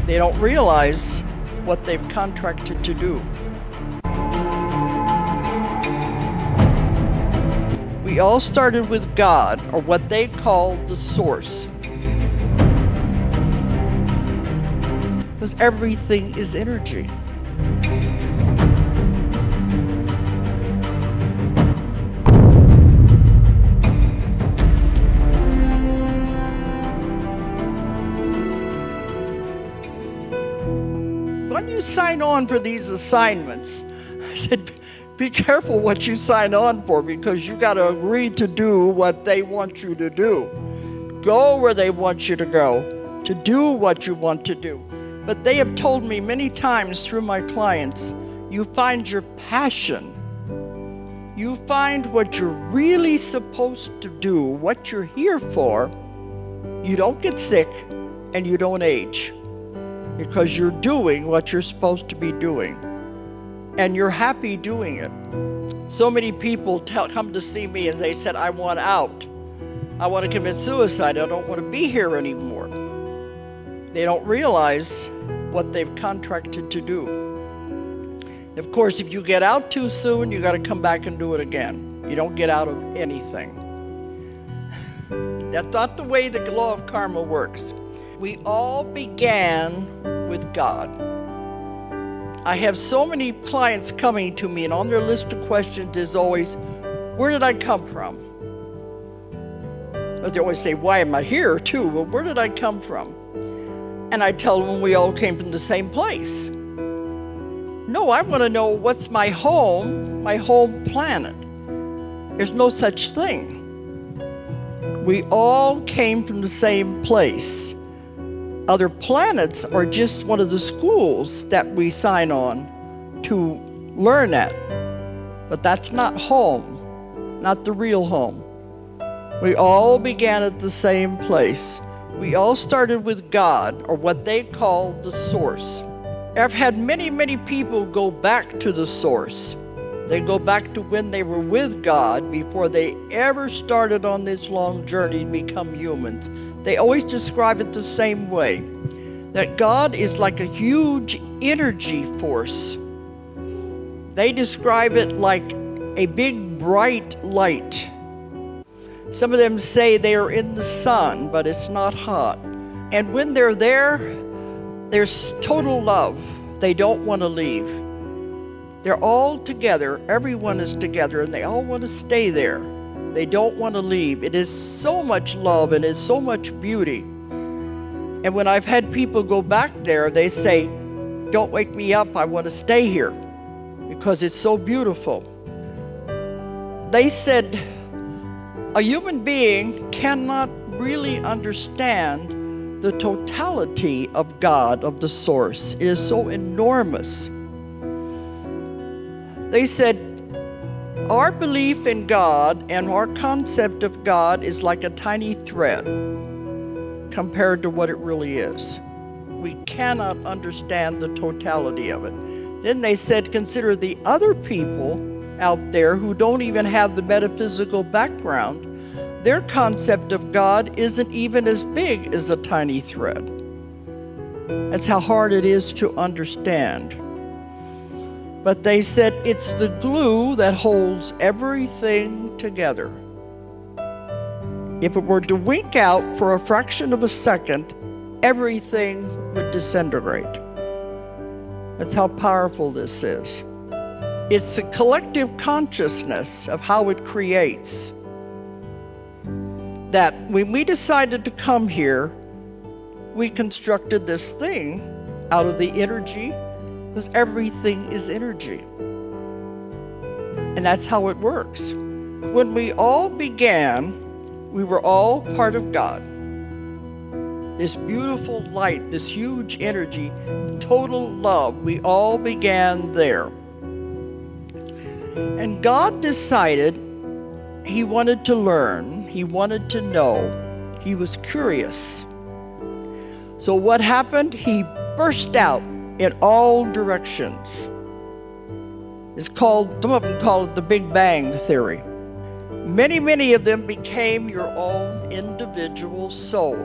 They don't realize what they've contracted to do. We all started with God, or what they call the source. Because everything is energy. When you sign on for these assignments, I said, be careful what you sign on for, because you got to agree to do what they want you to do. Go where they want you to go, to do what you want to do. But they have told me many times through my clients, you find your passion. You find what you're really supposed to do, what you're here for. You don't get sick and you don't age, because you're doing what you're supposed to be doing. And you're happy doing it. So many people come to see me and they said, I want out. I want to commit suicide. I don't want to be here anymore. They don't realize what they've contracted to do. Of course, if you get out too soon, you got to come back and do it again. You don't get out of anything. That's not the way the law of karma works. We all began with God. I have so many clients coming to me, and on their list of questions is always, where did I come from? But they always say, why am I here too? Well, where did I come from? And I tell them we all came from the same place. No, I want to know what's my home planet. There's no such thing. We all came from the same place. Other planets are just one of the schools that we sign on to learn at. But that's not home, not the real home. We all began at the same place. We all started with God, or what they call the source. I've had many, many people go back to the source. They go back to when they were with God before they ever started on this long journey to become humans. They always describe it the same way, that God is like a huge energy force. They describe it like a big bright light. Some of them say they are in the sun, but it's not hot. And when they're there, there's total love. They don't want to leave. They're all together. Everyone is together, and they all want to stay there. They don't want to leave. It is so much love and it's so much beauty. And when I've had people go back there, they say, don't wake me up, I want to stay here, because it's so beautiful. They said, a human being cannot really understand the totality of God, of the source. It is so enormous. They said, our belief in God and our concept of God is like a tiny thread compared to what it really is. We cannot understand the totality of it. Then they said, consider the other people out there who don't even have the metaphysical background. Their concept of God isn't even as big as a tiny thread. That's how hard it is to understand. But they said it's the glue that holds everything together. If it were to wink out for a fraction of a second, everything would disintegrate. That's how powerful this is. It's the collective consciousness of how it creates. That when we decided to come here, we constructed this thing out of the energy, because everything is energy. And that's how it works. When we all began, we were all part of God. This beautiful light, this huge energy, total love, we all began there. And God decided He wanted to learn, He wanted to know, He was curious. So what happened? He burst out in all directions. It's called, some of them call it the Big Bang Theory. Many of them became your own individual soul.